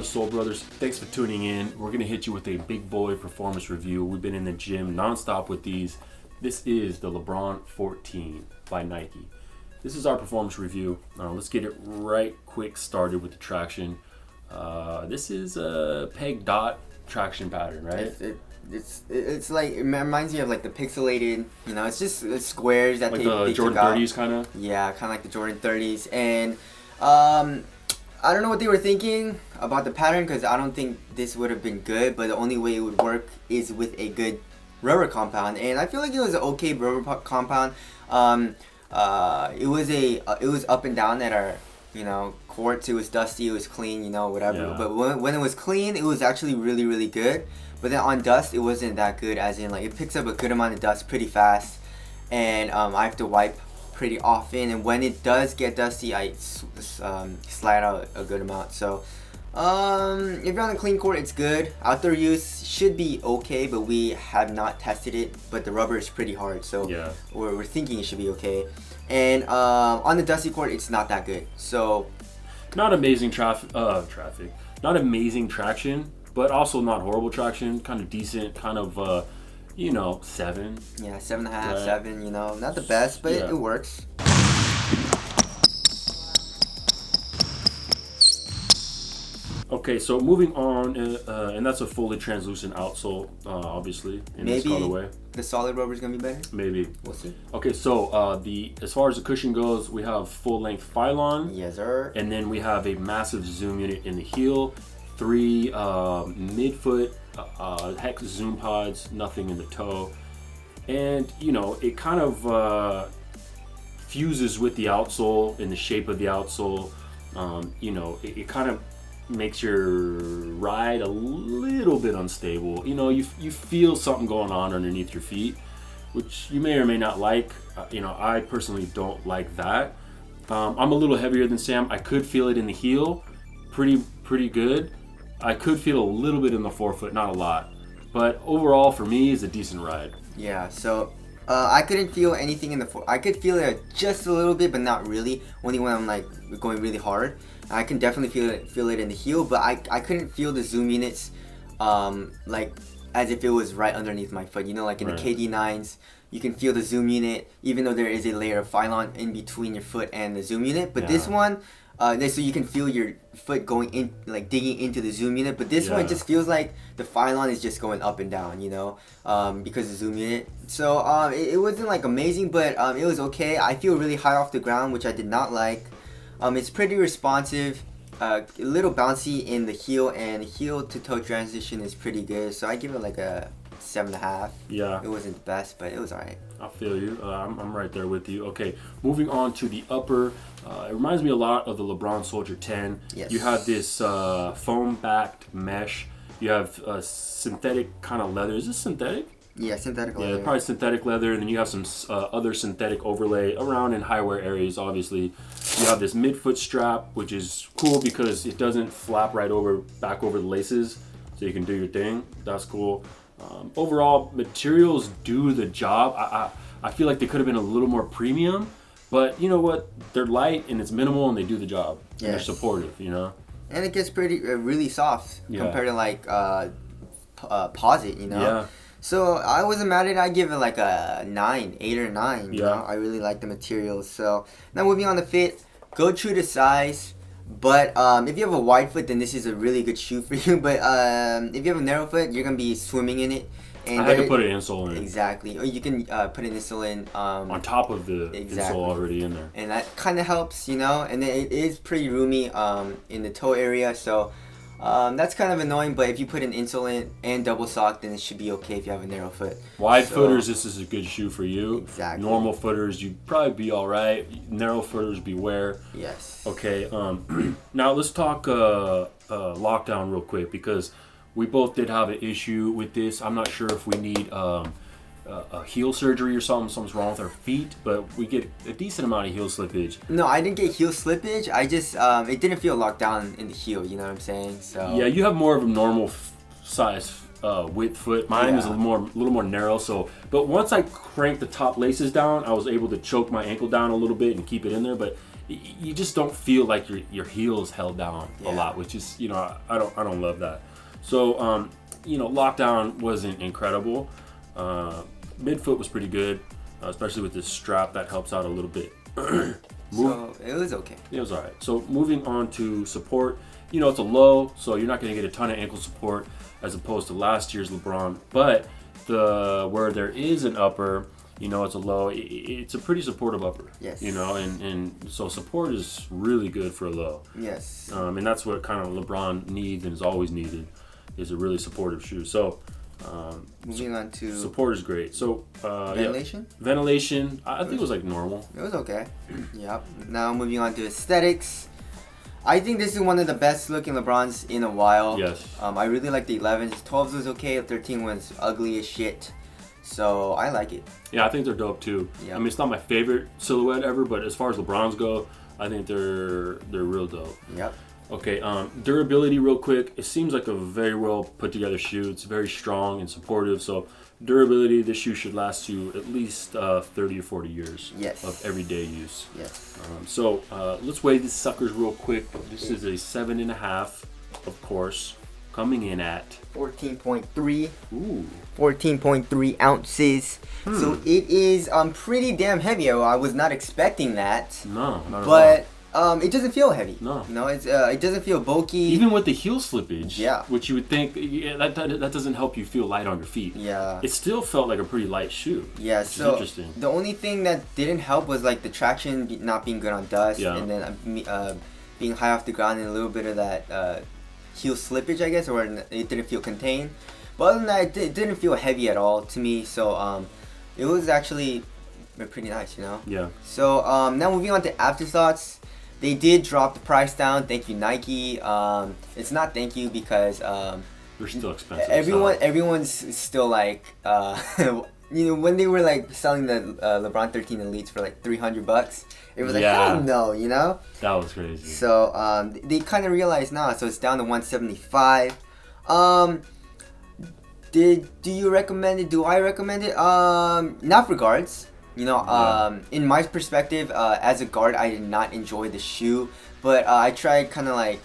Soul Brothers. Thanks for tuning in. We're going to hit you with a big boy performance review. We've been in the gym nonstop with these. This is the Lebron 14 by Nike. This is our performance review. Let's get it right quick started with the traction. This is a peg dot traction pattern, right? It's like, it reminds me of like the pixelated, you know, it's squares that like they the Jordan 30s kind of? Yeah, kind of like the Jordan 30s. And I don't know what they were thinking about the pattern, because I don't think this would have been good, but the only way it would work is with a good rubber compound. And I feel like it was an okay rubber compound. It was up and down at our, you know, courts. It was dusty, it was clean, you know, whatever. Yeah. But when it was clean, it was actually really, really good. But then on dust, it wasn't that good, as in like it picks up a good amount of dust pretty fast, and I have to wipe pretty often. And when it does get dusty, I slide out a good amount. So if you're on a clean court, it's good. Outdoor use should be okay, but we have not tested it. But the rubber is pretty hard, so yeah, we're thinking it should be okay. And on the dusty court, it's not that good. So not amazing traffic, not amazing traction, but also not horrible traction. Kind of decent, kind of you know, 7. Yeah, 7.5, right. 7. You know, not the best, but yeah. it works. Okay, so moving on, and that's a fully translucent outsole, obviously, in this colorway. The solid rubber is gonna be better. Maybe. We'll see. Okay, so as far as the cushion goes, we have full length Phylon. Yes, sir. And then we have a massive zoom unit in the heel, 3 midfoot hex zoom pods, nothing in the toe, and you know it kind of fuses with the outsole in the shape of the outsole. You know, it kind of makes your ride a little bit unstable. You know, you feel something going on underneath your feet, which you may or may not like. You know, I personally don't like that. I'm a little heavier than Sam. I could feel it in the heel, pretty good. I could feel a little bit in the forefoot, not a lot, but overall for me it's a decent ride. Yeah, so I couldn't feel anything in the I could feel it just a little bit, but not really. Only when I'm like going really hard. I can definitely feel it in the heel, but I couldn't feel the zoom units like as if it was right underneath my foot. You know, like in the KD9s, you can feel the zoom unit even though there is a layer of Phylon in between your foot and the zoom unit. But this one, so you can feel your foot going in, like digging into the zoom unit. But this one, it just feels like the Phylon is just going up and down, you know, because of the zoom unit. So it wasn't like amazing, but it was okay. I feel really high off the ground, which I did not like. It's pretty responsive, a little bouncy in the heel, and heel to toe transition is pretty good. So I give it like a 7.5. Yeah. It wasn't the best, but it was alright. I feel you. I'm right there with you. Okay, moving on to the upper. It reminds me a lot of the LeBron Soldier 10. Yes. You have this foam-backed mesh. You have synthetic kind of leather. Is this synthetic? Yeah, synthetic leather. Yeah, probably synthetic leather, and then you have some other synthetic overlay around in high wear areas, obviously. You have this midfoot strap, which is cool because it doesn't flap right back over the laces, so you can do your thing. That's cool. Overall, materials do the job. I feel like they could have been a little more premium, but you know what? They're light and it's minimal and they do the job. Yes. And they're supportive, you know? And it gets pretty really soft compared to like Posit, you know? Yeah. So I wasn't mad at it. I give it like a 9, 8 or 9. You know? I really like the materials. So now moving on to fit, go true to size. But if you have a wide foot, then this is a really good shoe for you. But if you have a narrow foot, you're gonna be swimming in it. And I had to put an insole in. Exactly. Or you can put an insole in on top of the insole already in there. And that kind of helps, you know. And then it is pretty roomy in the toe area. So that's kind of annoying, but if you put an insole in and double sock, then it should be okay if you have a narrow foot. Wide footers, this is a good shoe for you. Exactly. Normal footers, you'd probably be all right. Narrow footers, beware. Yes. Okay. Now let's talk lockdown real quick, because we both did have an issue with this. I'm not sure if we need a heel surgery or something's wrong with our feet, but we get a decent amount of heel slippage. No, I didn't get heel slippage. I just it didn't feel locked down in the heel. You know what I'm saying? So yeah, you have more of a normal size width foot. Mine is a little more narrow. So, but once I cranked the top laces down, I was able to choke my ankle down a little bit and keep it in there. But you just don't feel like your heel is held down a lot, which is, you know, I don't love that. So you know, lockdown wasn't incredible. Midfoot was pretty good, especially with this strap that helps out a little bit. So it was okay. It was all right. So moving on to support, you know, it's a low, so you're not going to get a ton of ankle support as opposed to last year's LeBron. But where there is an upper, you know, it's a low. It's a pretty supportive upper. Yes. You know, and so support is really good for a low. Yes. And that's what kind of LeBron needs and has always needed, is a really supportive shoe. So moving on to support is great. So ventilation. Yeah. Ventilation, I think it was like normal. It was okay. Yep. Now moving on to aesthetics. I think this is one of the best looking LeBrons in a while. Yes. I really like the 11s. 12s was okay. 13 was ugly as shit. So I like it. Yeah, I think they're dope too. Yep. I mean, it's not my favorite silhouette ever, but as far as LeBrons go, I think they're real dope. Yep. Okay, durability real quick. It seems like a very well put together shoe. It's very strong and supportive. So durability, this shoe should last you at least 30 or 40 years of everyday use. Yes. So let's weigh these suckers real quick. This is a 7.5, of course, coming in at 14.3. Ooh. 14.3 ounces. So it is pretty damn heavy. I was not expecting that. No, not at all. But it doesn't feel heavy. No. No, it doesn't feel bulky. Even with the heel slippage, Yeah. which you would think that doesn't help you feel light on your feet. Yeah. It still felt like a pretty light shoe. Yeah, which so is interesting. the only thing that didn't help was like the traction not being good on dust, Yeah. and then being high off the ground and a little bit of that heel slippage, I guess, or it didn't feel contained. But other than that, it didn't feel heavy at all to me. So it was actually pretty nice, you know. Yeah. So now moving on to afterthoughts. They did drop the price down. Thank you, Nike. It's not thank you because They're still expensive. everyone's still like you know, when they were like selling the LeBron 13 Elites for like $300, it was like, hell no, you know. That was crazy. So they kind of realized now, so it's down to 175. Do you recommend it? Do I recommend it? Not for guards. You know, in my perspective, as a guard, I did not enjoy the shoe, but I tried kind of like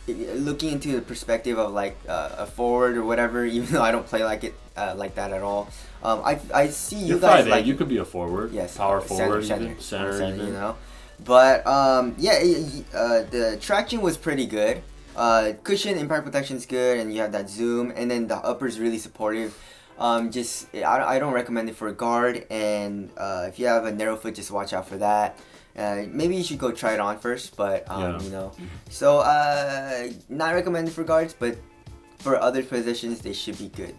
looking into the perspective of like a forward or whatever. Even though I don't play like it like that at all. I see you guys like you could be a forward. Yes, power forward, center, even. you know. But yeah, the traction was pretty good. Cushion impact protection is good, and you have that zoom, and then the upper is really supportive. I don't recommend it for a guard, and if you have a narrow foot, just watch out for that. Maybe you should go try it on first, but you know. So not recommended for guards, but for other positions they should be good.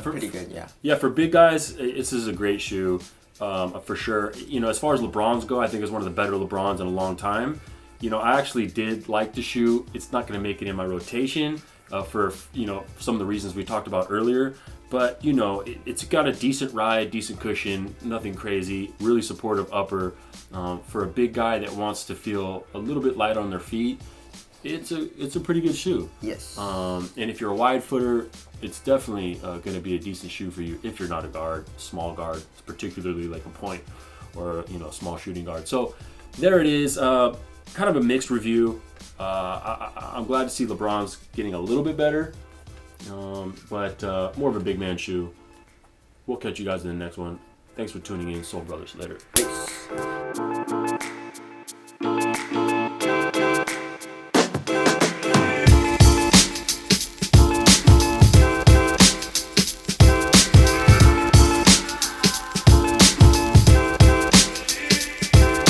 Pretty good. Yeah, for big guys, this is a great shoe for sure. You know, as far as LeBrons go, I think it's one of the better LeBrons in a long time. You know, I actually did like the shoe. It's not going to make it in my rotation for, you know, some of the reasons we talked about earlier. But, you know, it's got a decent ride, decent cushion, nothing crazy, really supportive upper. For a big guy that wants to feel a little bit light on their feet, it's a pretty good shoe. Yes. And if you're a wide footer, it's definitely going to be a decent shoe for you if you're not a guard, small guard, particularly like a point or, you know, a small shooting guard. So there it is. Kind of a mixed review. I'm glad to see LeBron's getting a little bit better, but more of a big man shoe. We'll catch you guys in the next one. Thanks for tuning in, Soul Brothers. Later. Peace.